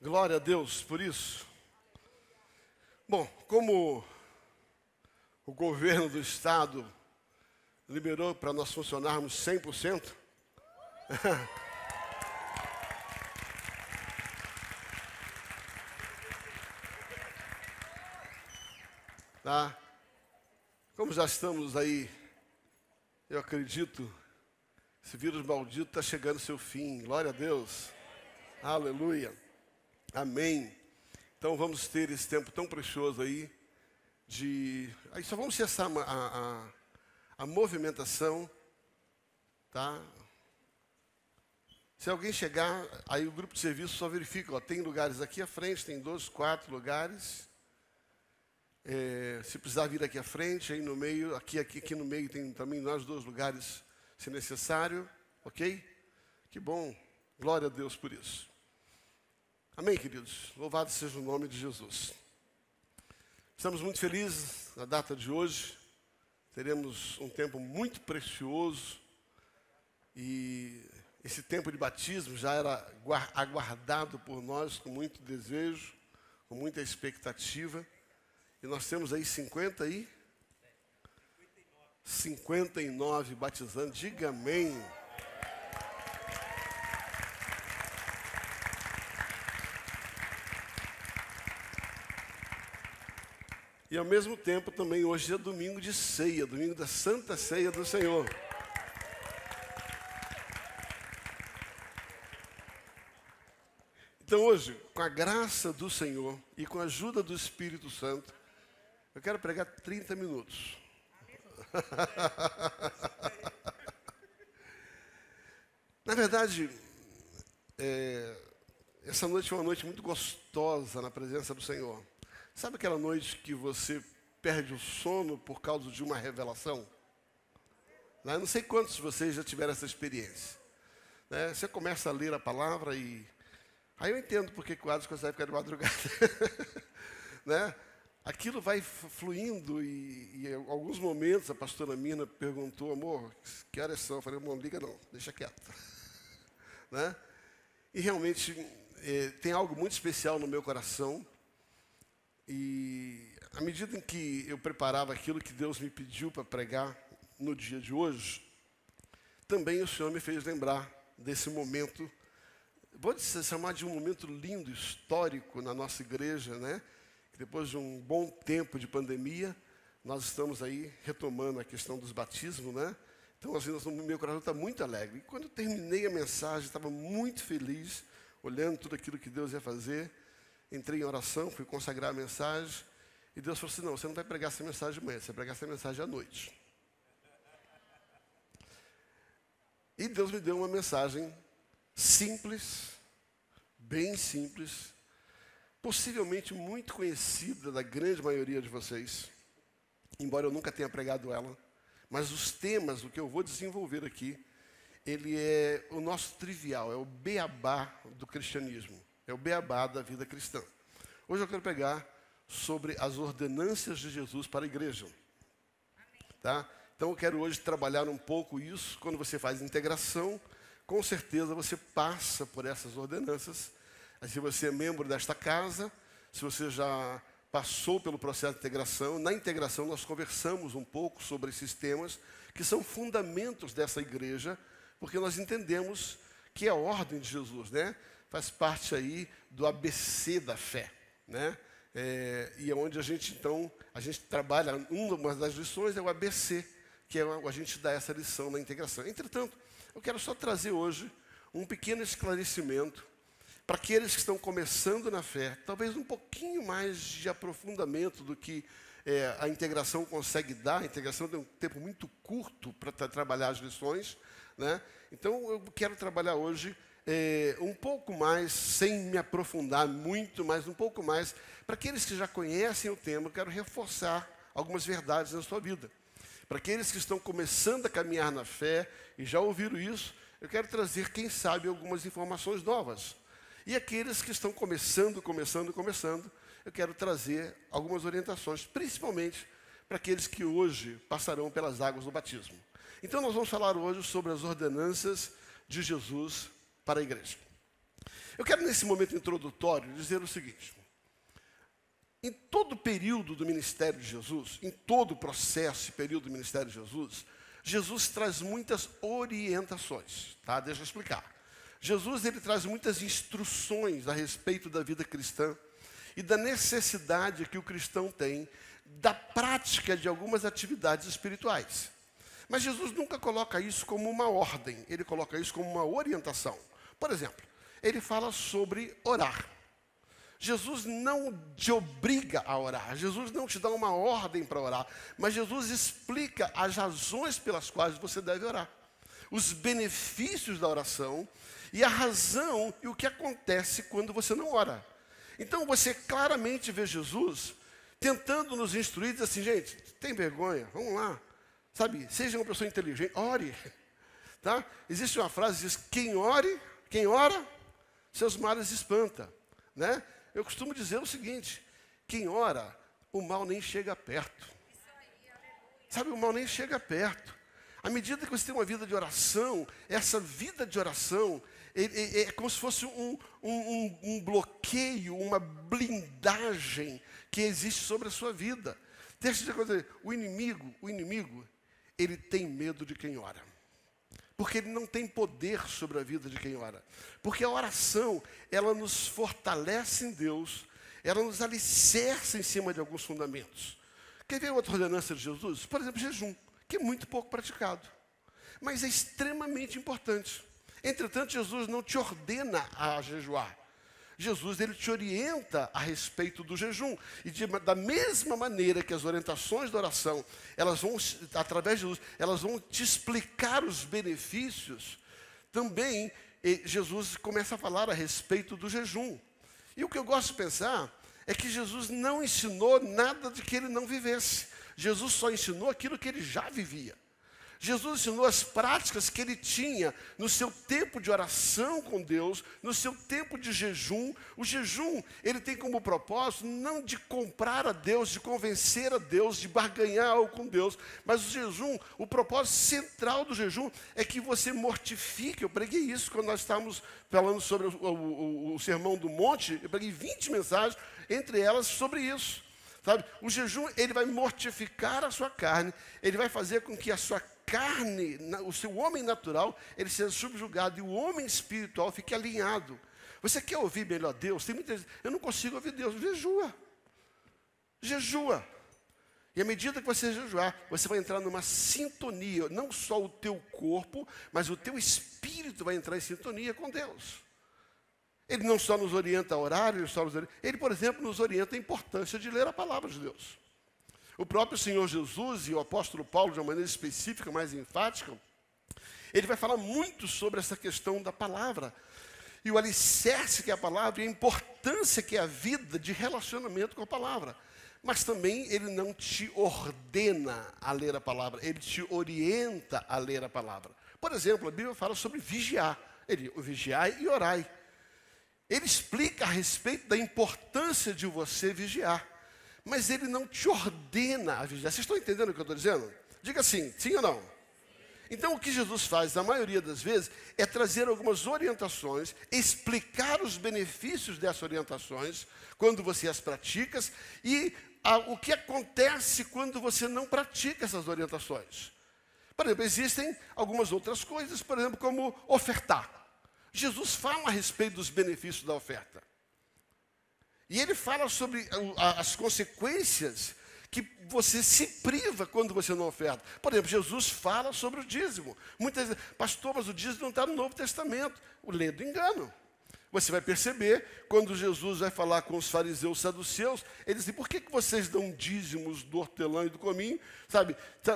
Glória a Deus por isso. Bom, como o governo do estado liberou para nós funcionarmos 100%, tá? Como já estamos aí, eu acredito, esse vírus maldito está chegando ao seu fim. Glória a Deus. Aleluia. Amém. Então vamos ter esse tempo tão precioso aí aí só vamos cessar a movimentação, tá? Se alguém chegar, aí o grupo de serviço só verifica, ó, tem lugares aqui à frente, tem 2, 4 lugares. Se precisar vir aqui à frente, aí no meio, aqui no meio tem também nós 2 lugares, se necessário, ok? Que bom, glória a Deus por isso. Amém, queridos? Louvado seja o nome de Jesus. Estamos muito felizes na data de hoje. Teremos um tempo muito precioso. E esse tempo de batismo já era aguardado por nós com muito desejo, com muita expectativa. E nós temos aí 59 batizando. Diga amém. E ao mesmo tempo também hoje é domingo de ceia, domingo da Santa Ceia do Senhor. Então hoje, com a graça do Senhor e com a ajuda do Espírito Santo, eu quero pregar 30 minutos. Na verdade, essa noite foi uma noite muito gostosa na presença do Senhor. Sabe aquela noite que você perde o sono por causa de uma revelação? Eu não sei quantos de vocês já tiveram essa experiência. Você começa a ler a palavra e... Aí eu entendo porque o Adson consegue ficar de madrugada. Aquilo vai fluindo e em alguns momentos a pastora Mina perguntou, amor, que horas são? Eu falei, amor, não liga não, deixa quieto. E realmente tem algo muito especial no meu coração. E à medida em que eu preparava aquilo que Deus me pediu para pregar no dia de hoje, também o Senhor me fez lembrar desse momento, pode se chamar de um momento lindo, histórico na nossa igreja, que depois de um bom tempo de pandemia, nós estamos aí retomando a questão dos batismos, Então, assim, o meu coração está muito alegre. E quando eu terminei a mensagem, estava muito feliz, olhando tudo aquilo que Deus ia fazer. Entrei em oração, fui consagrar a mensagem, e Deus falou assim, não, você não vai pregar essa mensagem amanhã, você vai pregar essa mensagem à noite. E Deus me deu uma mensagem simples, bem simples, possivelmente muito conhecida da grande maioria de vocês, embora eu nunca tenha pregado ela, mas os temas, o que eu vou desenvolver aqui, ele é o nosso trivial, é o beabá do cristianismo. É o beabá da vida cristã. Hoje eu quero pregar sobre as ordenâncias de Jesus para a igreja. Tá? Então eu quero hoje trabalhar um pouco isso. Quando você faz integração, com certeza você passa por essas ordenâncias. Se você é membro desta casa, se você já passou pelo processo de integração, na integração nós conversamos um pouco sobre esses temas, que são fundamentos dessa igreja, porque nós entendemos que é a ordem de Jesus, faz parte aí do ABC da fé, e é onde a gente trabalha, uma das lições é o ABC, que é a gente dá essa lição na integração. Entretanto, eu quero só trazer hoje um pequeno esclarecimento para aqueles que estão começando na fé, talvez um pouquinho mais de aprofundamento do que a integração consegue dar. A integração tem um tempo muito curto para trabalhar as lições, Então, eu quero trabalhar hoje um pouco mais, sem me aprofundar muito, mas um pouco mais, para aqueles que já conhecem o tema, eu quero reforçar algumas verdades na sua vida. Para aqueles que estão começando a caminhar na fé e já ouviram isso, eu quero trazer, quem sabe, algumas informações novas. E aqueles que estão começando, eu quero trazer algumas orientações, principalmente para aqueles que hoje passarão pelas águas do batismo. Então nós vamos falar hoje sobre as ordenanças de Jesus para a igreja. Eu quero, nesse momento introdutório, dizer o seguinte: em todo o período do ministério de Jesus, em todo o processo e período do ministério de Jesus, Jesus traz muitas orientações, tá? Deixa eu explicar. Jesus, ele traz muitas instruções a respeito da vida cristã e da necessidade que o cristão tem da prática de algumas atividades espirituais. Mas Jesus nunca coloca isso como uma ordem, ele coloca isso como uma orientação. Por exemplo, ele fala sobre orar. Jesus não te obriga a orar, Jesus não te dá uma ordem para orar, mas Jesus explica as razões pelas quais você deve orar, os benefícios da oração e a razão e o que acontece quando você não ora. Então você claramente vê Jesus tentando nos instruir, diz assim: gente, tem vergonha, vamos lá, sabe, seja uma pessoa inteligente, ore, tá? Existe uma frase que diz: quem ora, seus males espanta, né? Eu costumo dizer o seguinte: quem ora, o mal nem chega perto. Sabe, o mal nem chega perto. À medida que você tem uma vida de oração, essa vida de oração é como se fosse um bloqueio, uma blindagem que existe sobre a sua vida. Deixa eu dizer, o inimigo, ele tem medo de quem ora. Porque ele não tem poder sobre a vida de quem ora. Porque a oração, ela nos fortalece em Deus, ela nos alicerça em cima de alguns fundamentos. Quer ver outra ordenança de Jesus? Por exemplo, jejum, que é muito pouco praticado, mas é extremamente importante. Entretanto, Jesus não te ordena a jejuar. Jesus, ele te orienta a respeito do jejum. E da mesma maneira que as orientações da oração, elas vão, através de Jesus, elas vão te explicar os benefícios, também Jesus começa a falar a respeito do jejum. E o que eu gosto de pensar é que Jesus não ensinou nada de que ele não vivesse. Jesus só ensinou aquilo que ele já vivia. Jesus ensinou as práticas que ele tinha no seu tempo de oração com Deus, no seu tempo de jejum. O jejum, ele tem como propósito não de comprar a Deus, de convencer a Deus, de barganhar algo com Deus, mas o jejum, o propósito central do jejum é que você mortifique. Eu preguei isso quando nós estávamos falando sobre o Sermão do Monte, eu preguei 20 mensagens, entre elas sobre isso. Sabe? O jejum, ele vai mortificar a sua carne, ele vai fazer com que a sua carne, o seu homem natural, ele seja subjugado e o homem espiritual fique alinhado. Você quer ouvir melhor Deus? Tem muita gente, eu não consigo ouvir Deus. Jejua. E à medida que você jejuar, você vai entrar numa sintonia, não só o teu corpo, mas o teu espírito vai entrar em sintonia com Deus. Ele não só nos orienta a orar, ele, por exemplo, nos orienta a importância de ler a palavra de Deus. O próprio Senhor Jesus e o apóstolo Paulo, de uma maneira específica, mais enfática, ele vai falar muito sobre essa questão da palavra. E o alicerce que é a palavra e a importância que é a vida de relacionamento com a palavra. Mas também ele não te ordena a ler a palavra, ele te orienta a ler a palavra. Por exemplo, a Bíblia fala sobre vigiar. Ele, vigiai e orai. Ele explica a respeito da importância de você vigiar. Mas ele não te ordena a vigiar. Vocês estão entendendo o que eu estou dizendo? Diga sim, sim ou não? Então o que Jesus faz, na maioria das vezes, é trazer algumas orientações, explicar os benefícios dessas orientações, quando você as pratica, e o que acontece quando você não pratica essas orientações. Por exemplo, existem algumas outras coisas, por exemplo, como ofertar. Jesus fala a respeito dos benefícios da oferta. E ele fala sobre as consequências que você se priva quando você não oferta. Por exemplo, Jesus fala sobre o dízimo. Muitas vezes, pastor, mas o dízimo não está no Novo Testamento. O lê do engano. Você vai perceber, quando Jesus vai falar com os fariseus saduceus, ele diz: por que vocês dão dízimos do hortelã e do cominho? Sabe?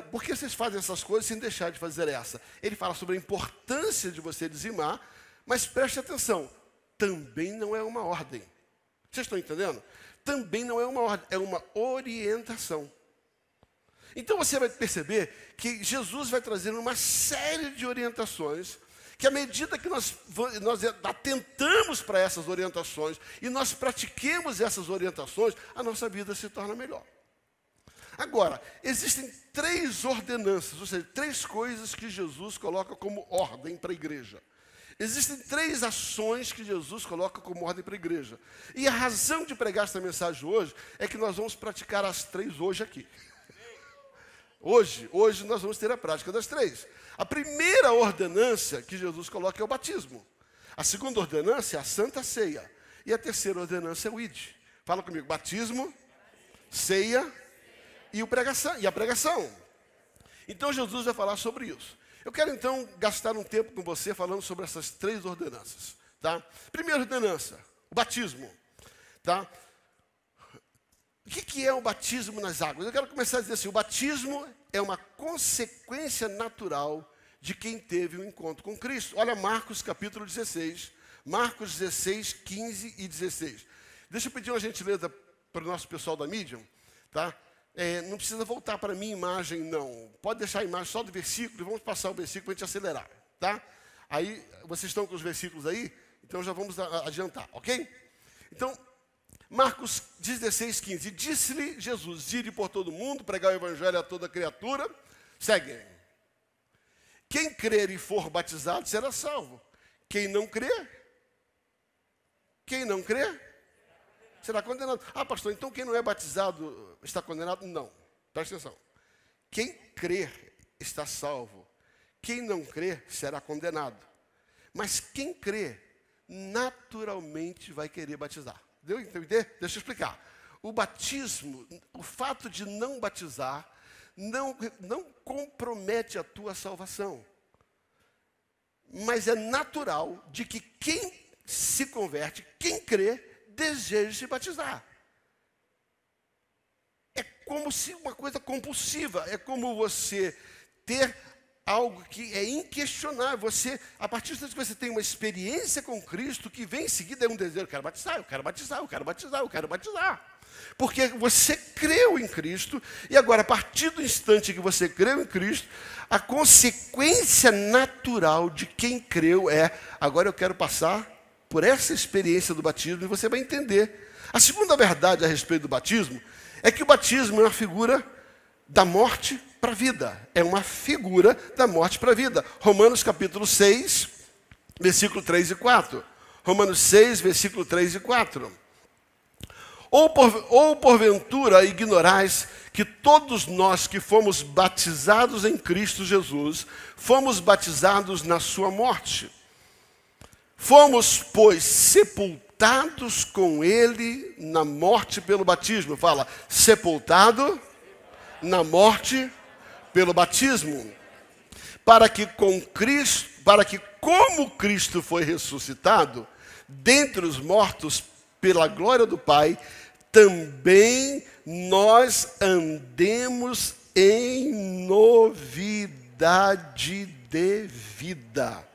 Por que vocês fazem essas coisas sem deixar de fazer essa? Ele fala sobre a importância de você dizimar, mas preste atenção, também não é uma ordem. Vocês estão entendendo? Também não é uma ordem, é uma orientação. Então você vai perceber que Jesus vai trazer uma série de orientações que à medida que nós atentamos para essas orientações e nós pratiquemos essas orientações, a nossa vida se torna melhor. Agora, existem 3 ordenanças, ou seja, 3 coisas que Jesus coloca como ordem para a igreja. Existem 3 ações que Jesus coloca como ordem para a igreja. E a razão de pregar esta mensagem hoje é que nós vamos praticar as 3 hoje aqui. Hoje nós vamos ter a prática das 3. A primeira ordenança que Jesus coloca é o batismo. A segunda ordenança é a Santa Ceia. E a terceira ordenança é o ID. Fala comigo, batismo, ceia e a pregação. Então Jesus vai falar sobre isso. Eu quero então gastar um tempo com você falando sobre essas 3 ordenanças. Tá? Primeira ordenança, o batismo. Tá? O que é o batismo nas águas? Eu quero começar a dizer assim, o batismo é uma consequência natural de quem teve um encontro com Cristo. Olha Marcos capítulo 16, Marcos 16, 15 e 16. Deixa eu pedir uma gentileza para o nosso pessoal da Medium, tá? Não precisa voltar para a minha imagem, não. Pode deixar a imagem só do versículo e vamos passar o versículo para a gente acelerar, tá? Aí, vocês estão com os versículos aí? Então já vamos adiantar, ok? Então, Marcos 16, 15. Disse-lhe Jesus, ide por todo mundo, pregar o evangelho a toda criatura. Segue. Quem crer e for batizado será salvo. Quem não crer será condenado. Ah, pastor, então quem não é batizado está condenado? Não. Presta atenção. Quem crer está salvo. Quem não crer será condenado. Mas quem crer, naturalmente vai querer batizar. Deu a entender? Deixa eu explicar. O batismo, o fato de não batizar, não compromete a tua salvação. Mas é natural de que quem se converte, quem crê, deseje se batizar. É como se uma coisa compulsiva, é como você ter algo que é inquestionável. Você, a partir do momento que você tem uma experiência com Cristo, que vem em seguida é um desejo, eu quero batizar, eu quero batizar, eu quero batizar, eu quero batizar. Porque você creu em Cristo, e agora, a partir do instante que você creu em Cristo, a consequência natural de quem creu é, agora eu quero passar por essa experiência do batismo, e você vai entender. A segunda verdade a respeito do batismo é que o batismo é uma figura da morte para a vida. É uma figura da morte para a vida. Romanos capítulo 6, versículo 3 e 4. Romanos 6, versículo 3 e 4. Ou porventura ignorais que todos nós que fomos batizados em Cristo Jesus, fomos batizados na sua morte. Fomos, pois, sepultados com ele na morte pelo batismo. Fala, sepultado na morte pelo batismo, para que como Cristo foi ressuscitado dentre os mortos pela glória do Pai, também nós andemos em novidade de vida.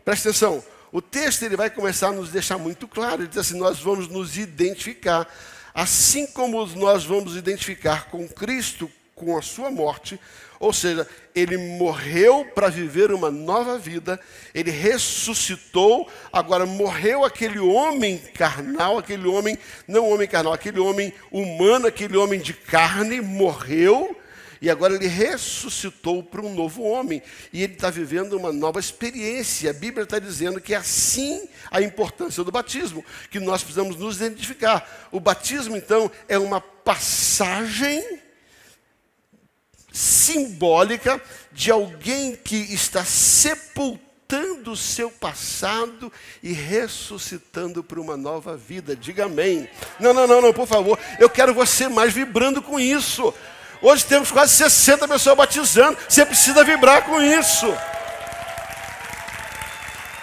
Presta atenção, o texto ele vai começar a nos deixar muito claro. Ele diz assim, nós vamos nos identificar, assim como nós vamos identificar com Cristo, com a sua morte, ou seja, ele morreu para viver uma nova vida, ele ressuscitou, agora morreu aquele homem carnal, aquele homem, não homem carnal, aquele homem humano, aquele homem de carne, morreu, e agora ele ressuscitou para um novo homem, e ele está vivendo uma nova experiência. A Bíblia está dizendo que é assim a importância do batismo, que nós precisamos nos identificar. O batismo, então, é uma passagem simbólica de alguém que está sepultando o seu passado e ressuscitando para uma nova vida. Diga amém. Não, por favor. Eu quero você mais vibrando com isso. Hoje temos quase 60 pessoas batizando. Você precisa vibrar com isso.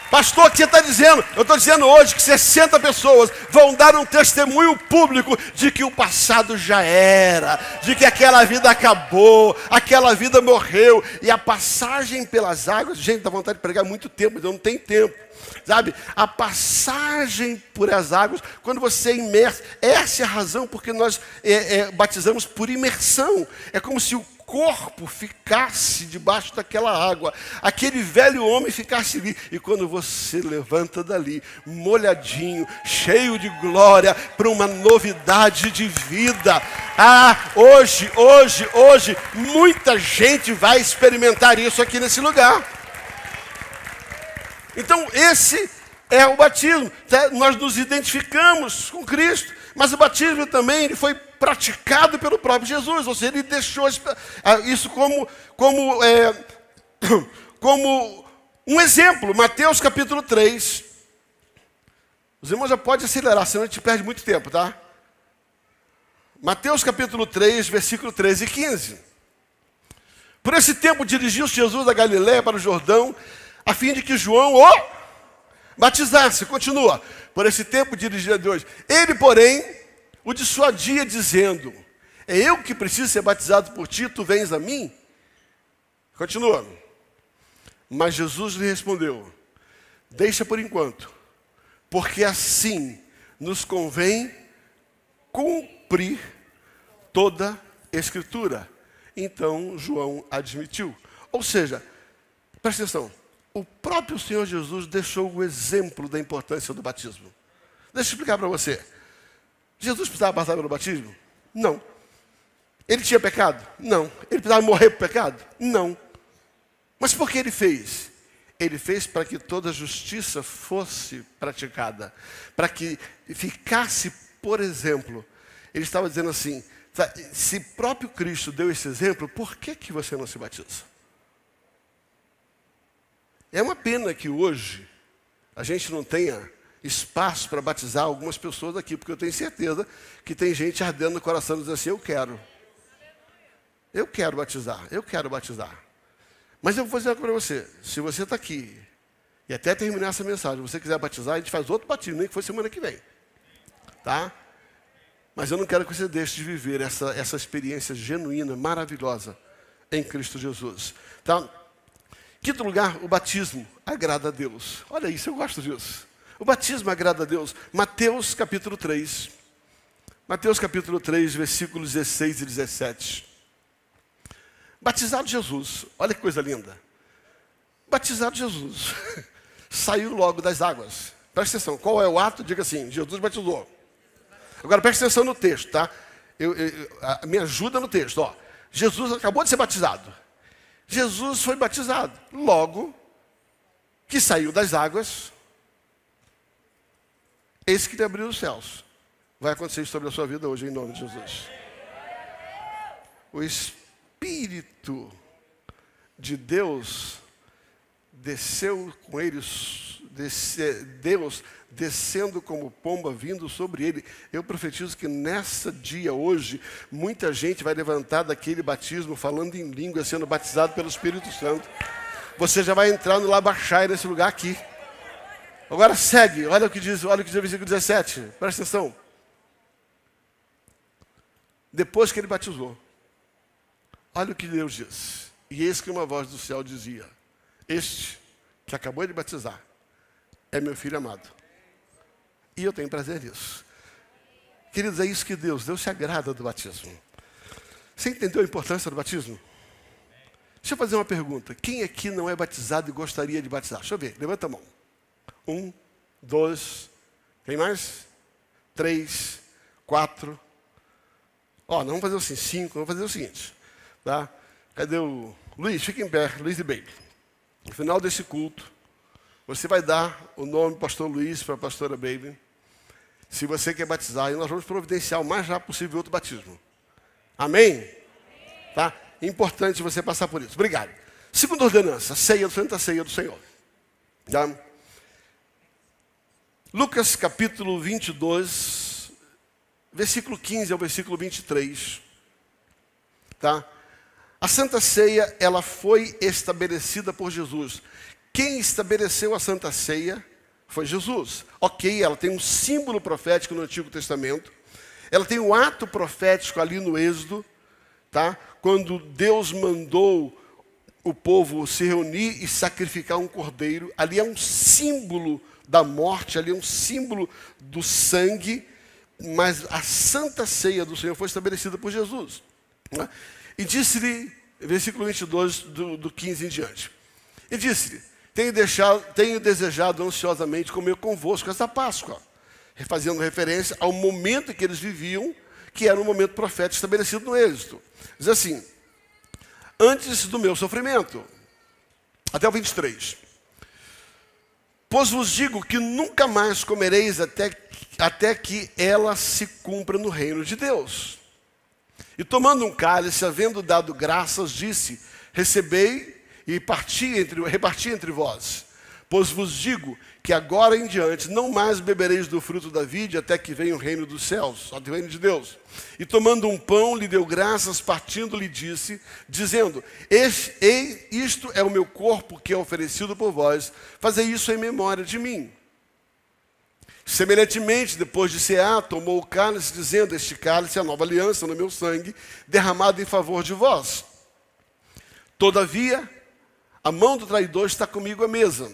Pastor, o que você está dizendo? Eu estou dizendo hoje que 60 pessoas vão dar um testemunho público de que o passado já era, de que aquela vida acabou, aquela vida morreu, e a passagem pelas águas, gente, dá vontade de pregar muito tempo, mas eu não tenho tempo, sabe? A passagem por as águas, quando você é imerso, essa é a razão porque nós batizamos por imersão. É como se o corpo ficasse debaixo daquela água, aquele velho homem ficasse ali, e quando você levanta dali, molhadinho, cheio de glória, para uma novidade de vida. Hoje, muita gente vai experimentar isso aqui nesse lugar. Então, esse é o batismo. Nós nos identificamos com Cristo, mas o batismo também ele foi praticado pelo próprio Jesus, ou seja, ele deixou isso como um exemplo. Mateus capítulo 3. Os irmãos já podem acelerar, senão a gente perde muito tempo, tá? Mateus capítulo 3, versículo 13 e 15. Por esse tempo dirigiu-se Jesus da Galiléia para o Jordão, a fim de que João o batizasse. Continua. Por esse tempo dirigiu a Deus. Ele, porém, o dissuadia, dizendo: é eu que preciso ser batizado por ti, tu vens a mim? Continua. Mas Jesus lhe respondeu: deixa por enquanto, porque assim nos convém cumprir toda a Escritura. Então João admitiu. Ou seja, presta atenção, o próprio Senhor Jesus deixou o exemplo da importância do batismo. Deixa eu explicar para você. Jesus precisava passar pelo batismo? Não. Ele tinha pecado? Não. Ele precisava morrer por pecado? Não. Mas por que ele fez? Ele fez para que toda a justiça fosse praticada. Para que ficasse, por exemplo, ele estava dizendo assim, se próprio Cristo deu esse exemplo, por que você não se batiza? É uma pena que hoje a gente não tenha espaço para batizar algumas pessoas aqui, porque eu tenho certeza que tem gente ardendo no coração dizendo assim, eu quero batizar. Mas eu vou dizer para você, se você está aqui, e até terminar essa mensagem, se você quiser batizar, a gente faz outro batismo, nem que for semana que vem. Tá? Mas eu não quero que você deixe de viver essa experiência genuína, maravilhosa, em Cristo Jesus. Tá? Quinto lugar, o batismo agrada a Deus. Olha isso, eu gosto disso. O batismo agrada a Deus. Mateus capítulo 3. Mateus capítulo 3, versículos 16 e 17. Batizado Jesus, olha que coisa linda. Batizado Jesus, saiu logo das águas. Presta atenção, qual é o ato? Diga assim, Jesus batizou. Agora presta atenção no texto, tá? Me ajuda no texto, ó. Jesus acabou de ser batizado. Jesus foi batizado. Logo que saiu das águas, eis que lhe abriu os céus. Vai acontecer isso sobre a sua vida hoje, em nome de Jesus. O Espírito de Deus desceu com eles, Deus descendo como pomba, vindo sobre ele. Eu profetizo que nessa dia, hoje, muita gente vai levantar daquele batismo, falando em língua, sendo batizado pelo Espírito Santo. Você já vai entrar no Labachai, nesse lugar aqui. Agora segue, olha o que diz o versículo 17, presta atenção. Depois que ele batizou, olha o que Deus diz. E eis que uma voz do céu dizia: este que acabou de batizar é meu filho amado. E eu tenho prazer nisso. Queridos, é isso que Deus se agrada do batismo. Você entendeu a importância do batismo? Deixa eu fazer uma pergunta. Quem aqui não é batizado e gostaria de batizar? Deixa eu ver, levanta a mão. 1, 2, quem mais? 3, 4. Ó, não vamos fazer assim, 5, vamos fazer o seguinte. Tá? Cadê o Luiz? Fica em pé, Luiz e Baby. No final desse culto, você vai dar o nome do pastor Luiz para a pastora Baby. Se você quer batizar, e nós vamos providenciar o mais rápido possível outro batismo. Amém? Tá? Importante você passar por isso. Obrigado. Segunda ordenança, Santa Ceia do Senhor. Tá? Lucas capítulo 22, versículo 15 ao versículo 23. Tá? A Santa Ceia, ela foi estabelecida por Jesus. Quem estabeleceu a Santa Ceia foi Jesus. Ok, ela tem um símbolo profético no Antigo Testamento. Ela tem um ato profético ali no Êxodo, tá? Quando Deus mandou o povo se reunir e sacrificar um cordeiro. Ali é um símbolo da morte, ali é um símbolo do sangue. Mas a Santa Ceia do Senhor foi estabelecida por Jesus. Né? E disse-lhe versículo 22 do 15 em diante. E disse-lhe: tenho desejado ansiosamente comer convosco esta Páscoa, fazendo referência ao momento em que eles viviam, que era um momento profético estabelecido no Êxodo. Diz assim: antes do meu sofrimento, até o 23. Pois vos digo que nunca mais comereis até que ela se cumpra no reino de Deus. E tomando um cálice, havendo dado graças, disse: recebei e reparti entre vós. Pois vos digo que agora em diante não mais bebereis do fruto da vide até que venha o reino dos céus, o reino de Deus. E tomando um pão, lhe deu graças, partindo, lhe disse, dizendo: isto é o meu corpo que é oferecido por vós, fazei isso em memória de mim. Semelhantemente, depois de cear, tomou o cálice, dizendo: este cálice é a nova aliança no meu sangue, derramado em favor de vós. Todavia, a mão do traidor está comigo à mesa.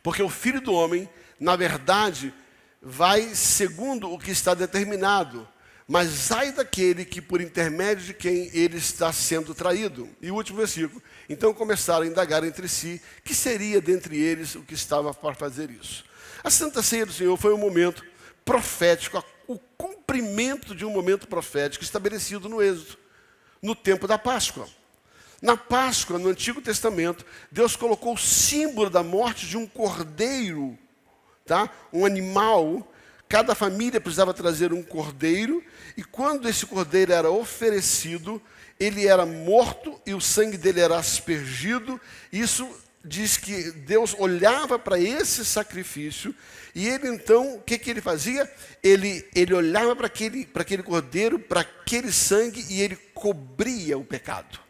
Porque o Filho do Homem, na verdade, vai segundo o que está determinado, mas ai daquele que por intermédio de quem ele está sendo traído. E o último versículo: então começaram a indagar entre si, que seria dentre eles o que estava para fazer isso. A Santa Ceia do Senhor foi um momento profético, o cumprimento de um momento profético estabelecido no Êxodo, no tempo da Páscoa. Na Páscoa, no Antigo Testamento, Deus colocou o símbolo da morte de um cordeiro, tá? Um animal. Cada família precisava trazer um cordeiro, e quando esse cordeiro era oferecido, ele era morto e o sangue dele era aspergido. Isso diz que Deus olhava para esse sacrifício, e ele então, o que ele fazia? Ele olhava para aquele cordeiro, para aquele sangue, e ele cobria o pecado.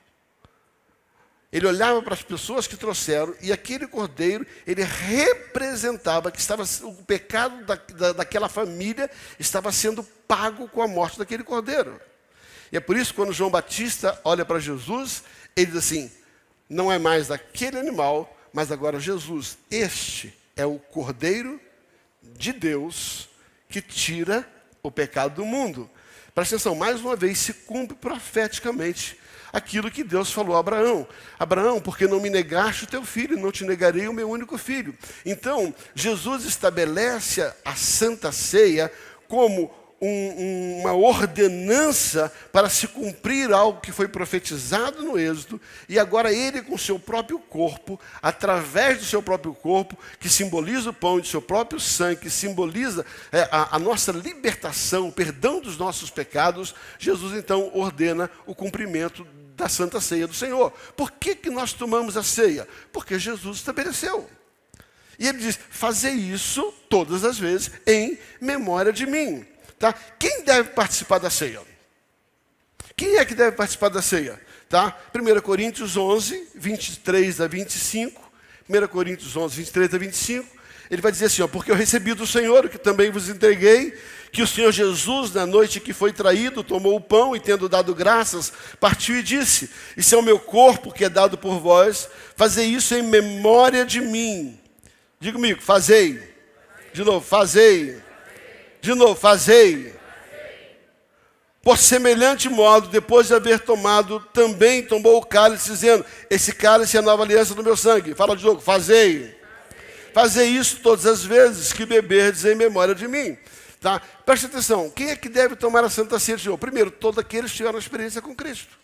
Ele olhava para as pessoas que trouxeram, e aquele cordeiro, ele representava que o pecado daquela família estava sendo pago com a morte daquele cordeiro. E é por isso que quando João Batista olha para Jesus, ele diz assim: não é mais daquele animal, mas agora Jesus. Este é o Cordeiro de Deus que tira o pecado do mundo. Presta atenção, mais uma vez se cumpre profeticamente aquilo que Deus falou a Abraão. Abraão, porque não me negaste o teu filho, não te negarei o meu único filho. Então, Jesus estabelece a Santa Ceia como uma ordenança para se cumprir algo que foi profetizado no Êxodo, e agora ele com o seu próprio corpo, através do seu próprio corpo, que simboliza o pão, e do seu próprio sangue, que simboliza a nossa libertação, o perdão dos nossos pecados, Jesus então ordena o cumprimento da Santa Ceia do Senhor. Por que nós tomamos a ceia? Porque Jesus estabeleceu. E ele diz: fazei isso todas as vezes em memória de mim. Tá? Quem deve participar da ceia? Quem é que deve participar da ceia? Tá? 1 Coríntios 11, 23 a 25. 1 Coríntios 11, 23 a 25. Ele vai dizer assim: porque eu recebi do Senhor o que também vos entreguei, que o Senhor Jesus, na noite que foi traído, tomou o pão e, tendo dado graças, partiu e disse: isso é o meu corpo que é dado por vós, fazei isso em memória de mim. Diga comigo: fazei. De novo: fazei. De novo: fazei. Por semelhante modo, depois de haver tomado, também tomou o cálice, dizendo: esse cálice é a nova aliança do meu sangue. Fala de novo: fazei. Fazei isso todas as vezes que beberdes em memória de mim. Tá? Preste atenção, quem é que deve tomar a Santa Ceia do Senhor? Primeiro, todos aqueles que tiveram experiência com Cristo.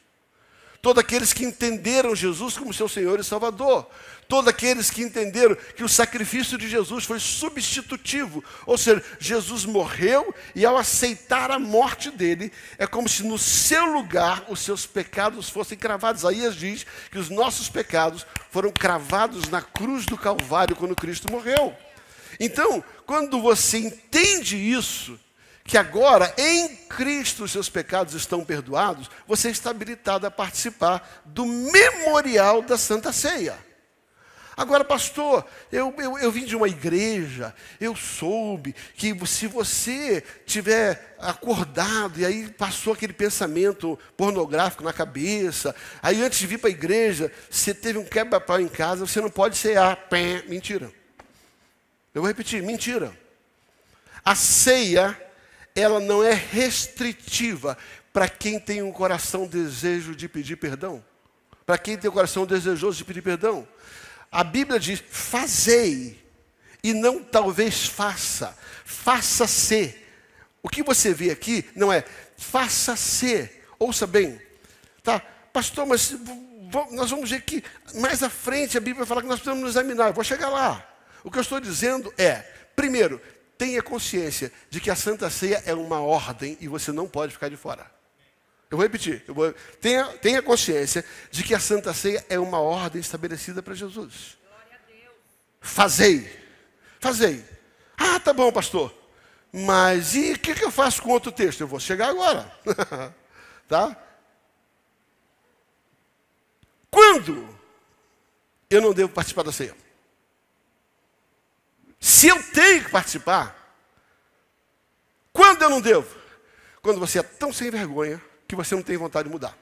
Todos aqueles que entenderam Jesus como seu Senhor e Salvador. Todos aqueles que entenderam que o sacrifício de Jesus foi substitutivo. Ou seja, Jesus morreu e ao aceitar a morte dele, é como se no seu lugar os seus pecados fossem cravados. Isaías diz que os nossos pecados foram cravados na cruz do Calvário quando Cristo morreu. Então, quando você entende isso, que agora em Cristo os seus pecados estão perdoados, você está habilitado a participar do memorial da Santa Ceia. Agora, pastor, eu vim de uma igreja, eu soube que se você tiver acordado e aí passou aquele pensamento pornográfico na cabeça, aí antes de vir para a igreja, você teve um quebra-pau em casa, você não pode cear. Mentira. Eu vou repetir: mentira. A ceia, ela não é restritiva para quem tem um coração desejo de pedir perdão. Para quem tem o coração desejoso de pedir perdão. A Bíblia diz, fazei, e não talvez faça. Faça-se. O que você vê aqui não é faça-se. Ouça bem. Tá? Pastor, mas nós vamos ver que mais à frente a Bíblia fala que nós precisamos nos examinar. Eu vou chegar lá. O que eu estou dizendo é, primeiro, tenha consciência de que a Santa Ceia é uma ordem e você não pode ficar de fora. Eu vou repetir. Tenha consciência de que a Santa Ceia é uma ordem estabelecida para Jesus. Glória a Deus. Fazei. Fazei. Ah, tá bom, pastor. Mas e o que eu faço com outro texto? Eu vou chegar agora. Tá? Quando eu não devo participar da ceia? Se eu tenho que participar, quando eu não devo? Quando você é tão sem vergonha que você não tem vontade de mudar.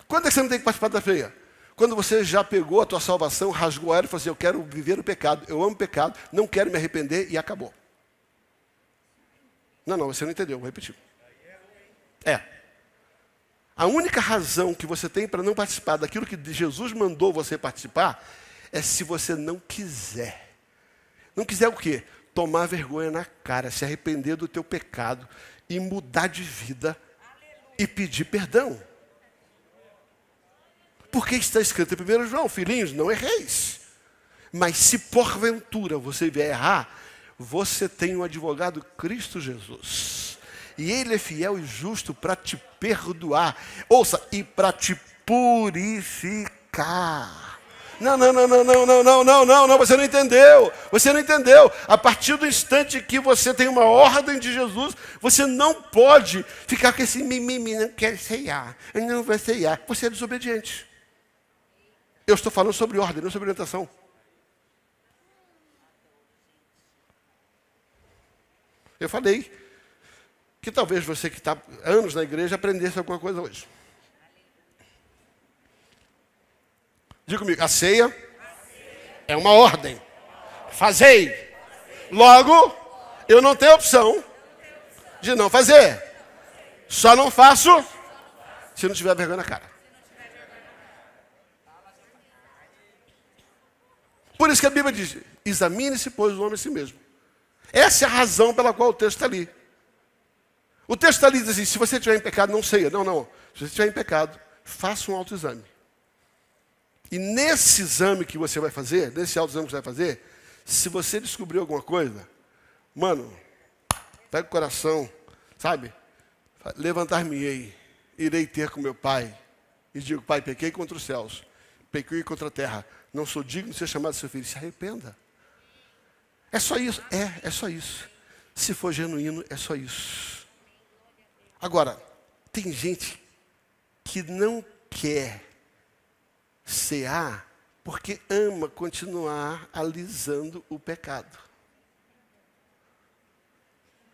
Quando é que você não tem que participar da ceia? Quando você já pegou a tua salvação, rasgou ela e falou assim, eu quero viver o pecado, eu amo o pecado, não quero me arrepender e acabou. Não, você não entendeu, vou repetir. A única razão que você tem para não participar daquilo que Jesus mandou você participar é se você não quiser. Não quiser o quê? Tomar vergonha na cara, se arrepender do teu pecado e mudar de vida e pedir perdão. Porque está escrito em 1 João, filhinhos, não erreis. Mas se porventura você vier errar, você tem um advogado, Cristo Jesus. E Ele é fiel e justo para te perdoar. Ouça, e para te purificar. Não, você não entendeu. Você não entendeu. A partir do instante que você tem uma ordem de Jesus, você não pode ficar com esse mimimi, não quero ceiar, não vai ceiar. Você é desobediente. Eu estou falando sobre ordem, não sobre orientação. Eu falei que talvez você que está anos na igreja aprendesse alguma coisa hoje. Diga comigo, a ceia é uma ordem. Fazei. Logo, eu não tenho opção de não fazer. Só não faço se não tiver vergonha na cara. Por isso que a Bíblia diz, examine-se, pois, o homem a si mesmo. Essa é a razão pela qual o texto está ali. O texto está ali diz assim, se você estiver em pecado, não ceia. Não. Se você estiver em pecado, faça um autoexame. E nesse exame que você vai fazer, nesse autoexame que você vai fazer, se você descobrir alguma coisa, mano, pega o coração, sabe? Levantar-me-ei, irei ter com meu pai. E digo, pai, pequei contra os céus, pequei contra a terra. Não sou digno de ser chamado seu filho. Se arrependa. É só isso? É só isso. Se for genuíno, é só isso. Agora, tem gente que não quer cear porque ama continuar alisando o pecado.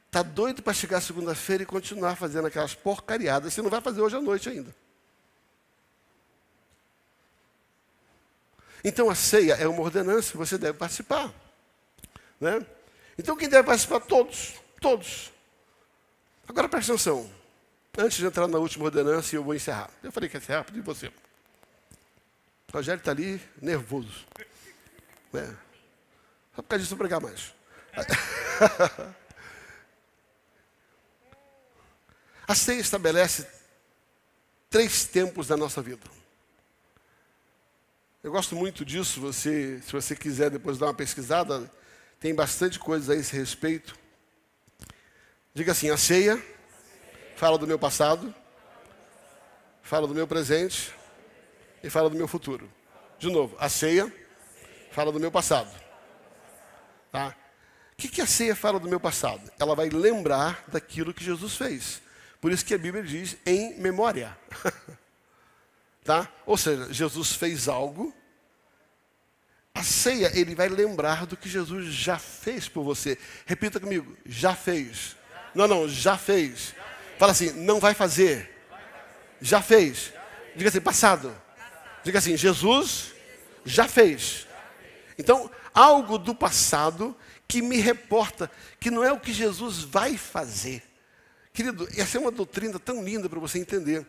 Está doido para chegar segunda-feira e continuar fazendo aquelas porcariadas. Você não vai fazer hoje à noite ainda. Então a ceia é uma ordenança que você deve participar. Né? Então quem deve participar? Todos. Agora presta atenção. Antes de entrar na última ordenança, eu vou encerrar. Eu falei que ia encerrar, pedi você. O Rogério está ali nervoso. Né? Só por causa disso eu vou pregar mais. A ceia estabelece 3 tempos da nossa vida. Eu gosto muito disso, se você quiser depois dar uma pesquisada, tem bastante coisa a esse respeito. Diga assim, a ceia fala do meu passado, fala do meu presente e fala do meu futuro. De novo, a ceia fala do meu passado. Tá? O que a ceia fala do meu passado? Ela vai lembrar daquilo que Jesus fez. Por isso que a Bíblia diz em memória. Tá? Ou seja, Jesus fez algo. A ceia, ele vai lembrar do que Jesus já fez por você. Repita comigo, já fez. Não, já fez. Fala assim, não vai fazer. Já fez. Diga assim, passado. Diga assim, Jesus já fez. Então, algo do passado que me reporta que não é o que Jesus vai fazer, Querido, essa é uma doutrina tão linda para você entender.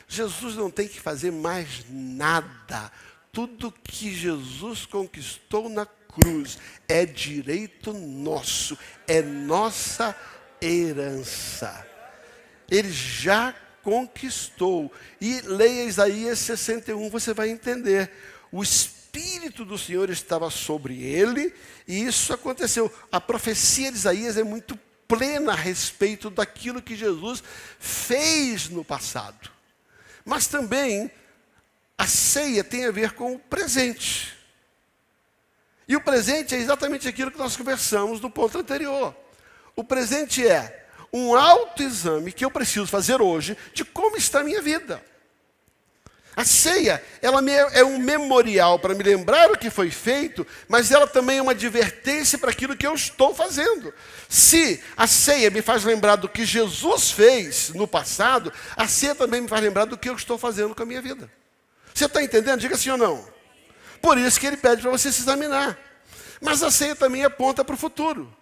Jesus não tem que fazer mais nada. Tudo que Jesus conquistou na cruz é direito nosso, é nossa herança. Ele já conquistou. E leia Isaías 61, você vai entender. O Espírito do Senhor estava sobre ele, e isso aconteceu. A profecia de Isaías é muito plena a respeito daquilo que Jesus fez no passado. Mas também a ceia tem a ver com o presente. E o presente é exatamente aquilo que nós conversamos no ponto anterior. O presente é um autoexame que eu preciso fazer hoje de como está a minha vida. A ceia, ela é um memorial para me lembrar o que foi feito, mas ela também é uma advertência para aquilo que eu estou fazendo. Se a ceia me faz lembrar do que Jesus fez no passado, a ceia também me faz lembrar do que eu estou fazendo com a minha vida. Você está entendendo? Diga sim ou não. Por isso que ele pede para você se examinar. Mas a ceia também aponta para o futuro.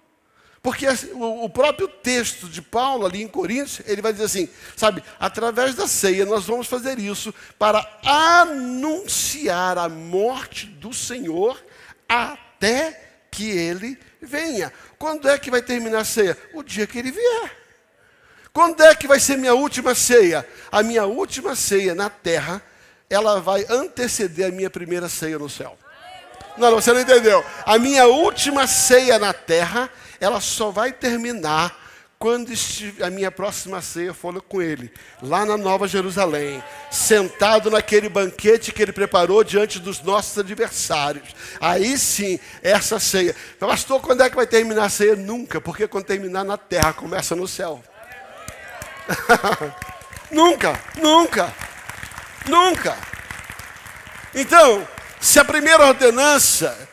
Porque o próprio texto de Paulo, ali em Coríntios, ele vai dizer assim, sabe, através da ceia nós vamos fazer isso para anunciar a morte do Senhor até que ele venha. Quando é que vai terminar a ceia? O dia que ele vier. Quando é que vai ser minha última ceia? A minha última ceia na terra, ela vai anteceder a minha primeira ceia no céu. Não, você não entendeu. A minha última ceia na terra, ela só vai terminar quando a minha próxima ceia for com ele, lá na Nova Jerusalém, sentado naquele banquete que ele preparou diante dos nossos adversários. Aí sim, essa ceia. Pastor, quando é que vai terminar a ceia? Nunca, porque quando terminar na terra, começa no céu. Nunca, nunca, nunca. Então, se a primeira ordenança,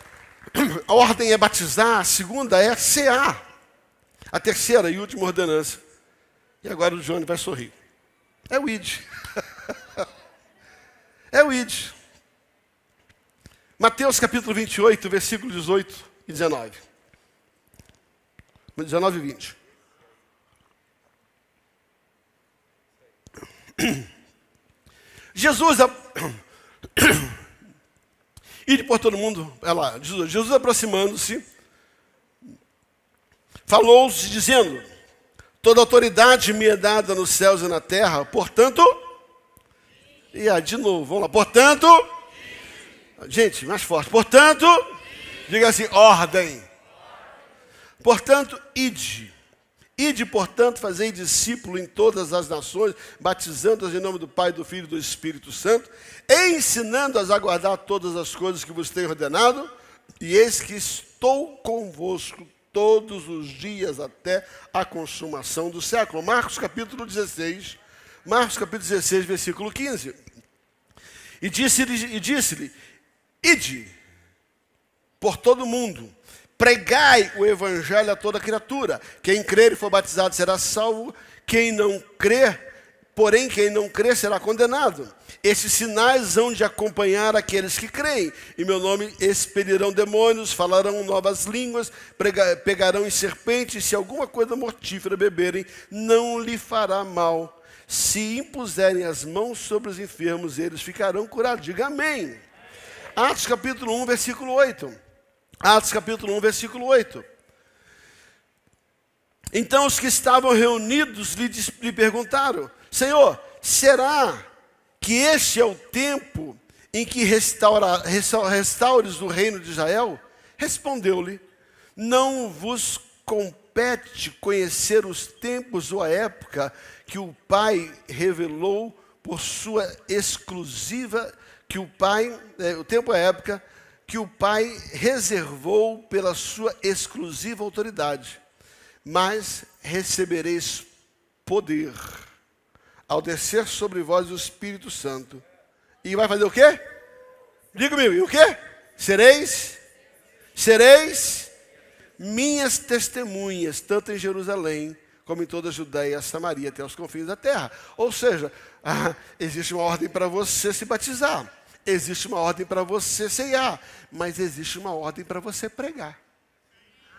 a ordem é batizar, a segunda é cear. A terceira e última ordenança. E agora o Johnny vai sorrir. É o ID. É o ID. Mateus capítulo 28, versículos 18 e 19. 19 e 20. Ide por todo mundo, Jesus aproximando-se, falou-se dizendo, toda autoridade me é dada nos céus e na terra, portanto, de novo, vamos lá, portanto, gente, mais forte, portanto, diga assim, ordem, portanto, ide, portanto, fazei discípulo em todas as nações, batizando-as em nome do Pai, do Filho e do Espírito Santo, e ensinando-as a guardar todas as coisas que vos tenho ordenado, e eis que estou convosco todos os dias até a consumação do século. Marcos capítulo 16, versículo 15. E disse-lhe, ide por todo mundo, pregai o evangelho a toda criatura. Quem crer e for batizado será salvo, quem não crer será condenado. Esses sinais hão de acompanhar aqueles que creem. Em meu nome expelirão demônios, falarão novas línguas, pegarão em serpentes, se alguma coisa mortífera beberem, não lhe fará mal. Se impuserem as mãos sobre os enfermos, eles ficarão curados. Diga amém. Atos capítulo 1, versículo 8. Atos capítulo 1, versículo 8. Então os que estavam reunidos lhe perguntaram, Senhor, será que este é o tempo em que restaures o reino de Israel? Respondeu-lhe, não vos compete conhecer os tempos ou a época que o Pai revelou por sua exclusiva, o tempo é a época que o Pai reservou pela sua exclusiva autoridade. Mas recebereis poder ao descer sobre vós o Espírito Santo. E vai fazer o quê? Diga comigo, e o quê? Sereis minhas testemunhas, tanto em Jerusalém, como em toda a Judéia, Samaria, até os confins da terra. Ou seja, existe uma ordem para você se batizar. Existe uma ordem para você ceiar. Mas existe uma ordem para você pregar.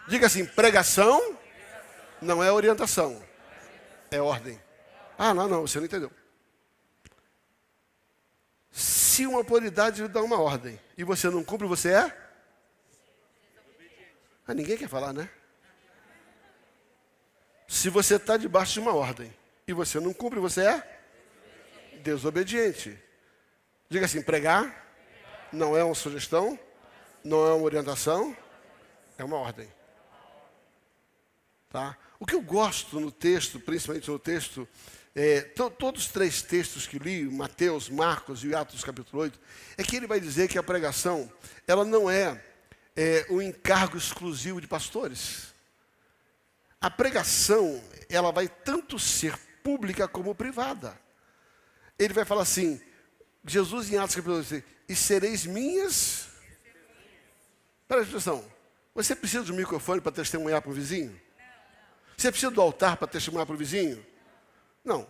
Diga assim, pregação não é orientação. É ordem. Ah, não, você não entendeu. Se uma autoridade lhe dá uma ordem e você não cumpre, você é? Ah, ninguém quer falar, né? Se você está debaixo de uma ordem e você não cumpre, você é? Desobediente. Diga assim, pregar não é uma sugestão, não é uma orientação, é uma ordem. Tá? O que eu gosto no texto, principalmente no texto, todos os 3 textos que li, Mateus, Marcos e Atos capítulo 8, é que ele vai dizer que a pregação, ela não é um encargo exclusivo de pastores. A pregação, ela vai tanto ser pública como privada. Ele vai falar assim, Jesus em Atos capítulo 8, e sereis minhas... Presta atenção, você precisa de um microfone para testemunhar para o vizinho? Você precisa do altar para testemunhar para o vizinho? Não.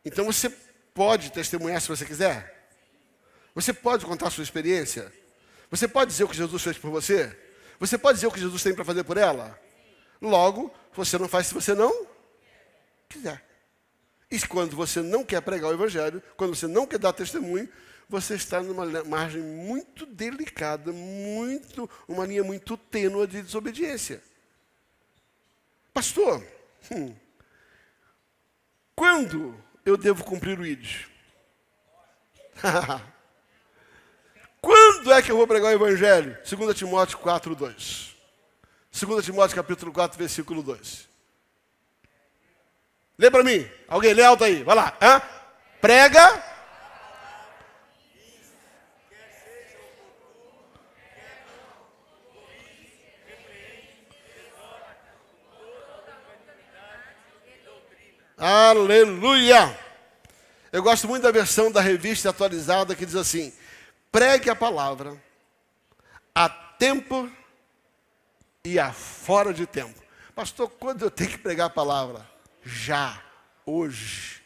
Então você pode testemunhar se você quiser? Você pode contar a sua experiência? Você pode dizer o que Jesus fez por você? Você pode dizer o que Jesus tem para fazer por ela? Logo, você não faz se você não quiser. E quando você não quer pregar o evangelho, quando você não quer dar testemunho, você está numa margem muito delicada, uma linha muito tênue de desobediência. Pastor, quando eu devo cumprir o ID? Quando é que eu vou pregar o evangelho? 2 Timóteo 4:2. 2 Timóteo capítulo 4, versículo 2. Lê para mim. Alguém lê alto aí. Vai lá. Prega. Aleluia. Eu gosto muito da versão da revista atualizada que diz assim: pregue a palavra a tempo e a fora de tempo. Pastor, quando eu tenho que pregar a palavra? Já, hoje,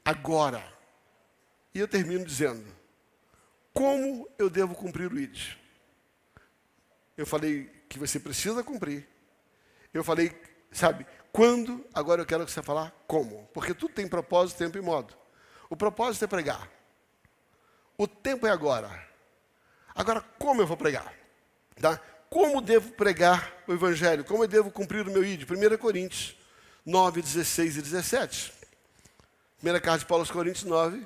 agora. E eu termino dizendo, como eu devo cumprir o ID? Eu falei que você precisa cumprir. Eu falei, sabe, quando, agora eu quero que você falar como. Porque tudo tem propósito, tempo e modo. O propósito é pregar. O tempo é agora. Agora, como eu vou pregar? Tá? Como devo pregar o evangelho? Como eu devo cumprir o meu ID? 1 Coríntios 9, 16 e 17. Primeira carta de Paulo aos Coríntios 9.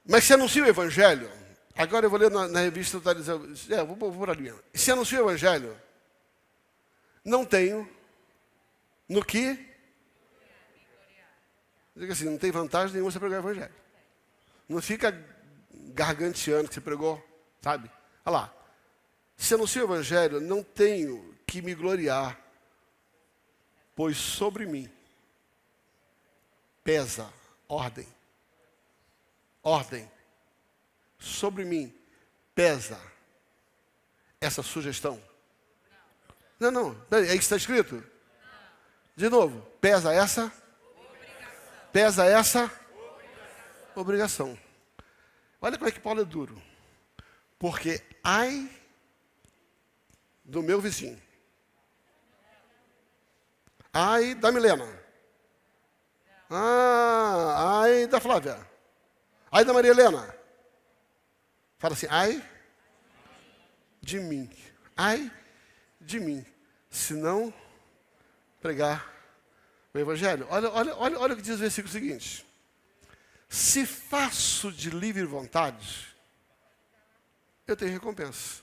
Mas se anuncia o evangelho, agora eu vou ler na revista atualizada. Vou por ali. Se anuncia o evangelho, não tenho no que... Diga assim, não tem vantagem nenhuma você pregar o evangelho. Não fica garganteando que você pregou, sabe? Olha lá. Se anuncia o evangelho, não tenho que me gloriar, pois sobre mim pesa ordem. Ordem. Sobre mim pesa essa sugestão. Não. É isso que está escrito? De novo, pesa essa? Pesa essa? Obrigação. Olha como é que Paulo é duro. Porque ai do meu vizinho. Ai da Milena. Ai da Flávia. Ai da Maria Helena. Fala assim, ai de mim. Ai de mim. Se não pregar o evangelho. Olha o que diz o versículo seguinte. Se faço de livre vontade, eu tenho recompensa.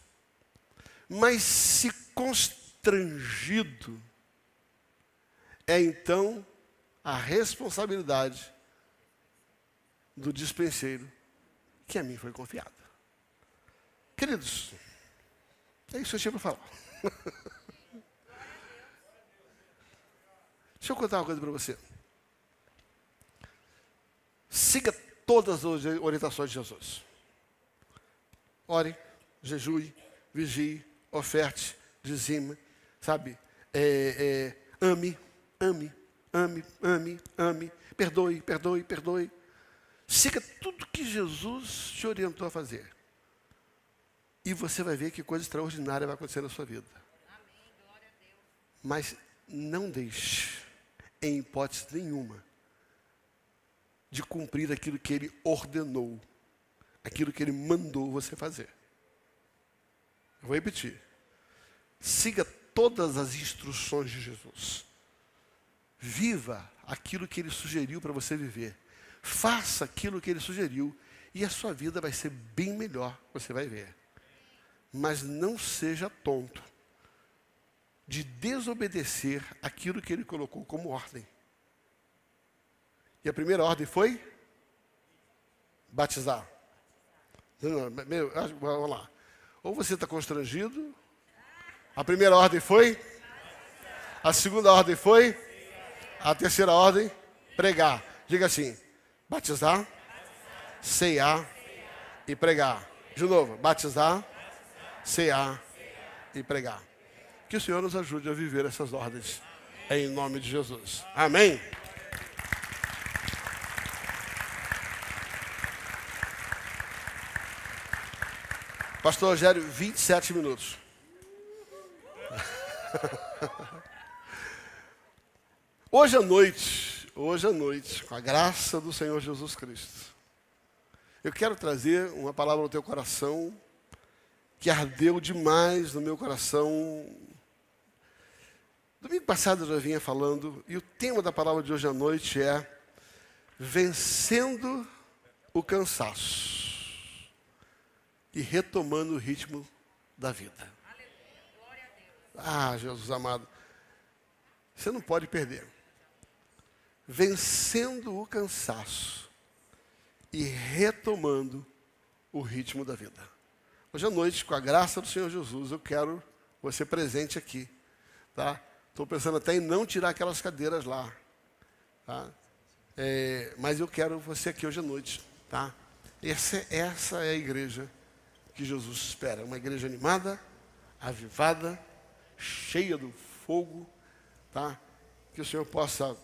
Mas se constrangido, é então a responsabilidade do dispenseiro que a mim foi confiada. Queridos, é isso que eu tinha para falar. Deixa eu contar uma coisa para você. Siga todas as orientações de Jesus. Ore, jejue, vigie, oferte, dizime, sabe? Ame, perdoe. Siga tudo que Jesus te orientou a fazer. E você vai ver que coisa extraordinária vai acontecer na sua vida. Amém, glória a Deus. Mas não deixe, em hipótese nenhuma, de cumprir aquilo que Ele ordenou, aquilo que Ele mandou você fazer. Eu vou repetir. Siga todas as instruções de Jesus. Viva aquilo que Ele sugeriu para você viver. Faça aquilo que Ele sugeriu e a sua vida vai ser bem melhor, você vai ver. Mas não seja tonto de desobedecer aquilo que Ele colocou como ordem. E a primeira ordem foi? Batizar. Vamos lá. Ou você está constrangido. A primeira ordem foi? A segunda ordem foi? A terceira ordem? Pregar. Diga assim: batizar, ceiar e pregar. De novo, batizar, ceiar e pregar. Que o Senhor nos ajude a viver essas ordens, em nome de Jesus. Amém? Pastor Rogério, 27 minutos. Hoje à noite, com a graça do Senhor Jesus Cristo, eu quero trazer uma palavra ao teu coração que ardeu demais no meu coração. Domingo passado eu já vinha falando, e o tema da palavra de hoje à noite é vencendo o cansaço e retomando o ritmo da vida. Ah, Jesus amado, você não pode perder. Vencendo o cansaço e retomando o ritmo da vida. Hoje à noite, com a graça do Senhor Jesus, eu quero você presente aqui, tá? Estou pensando até em não tirar aquelas cadeiras lá, tá? Mas eu quero você aqui hoje à noite, tá? Essa é a igreja que Jesus espera, uma igreja animada, avivada, cheia do fogo, tá? Que o Senhor possa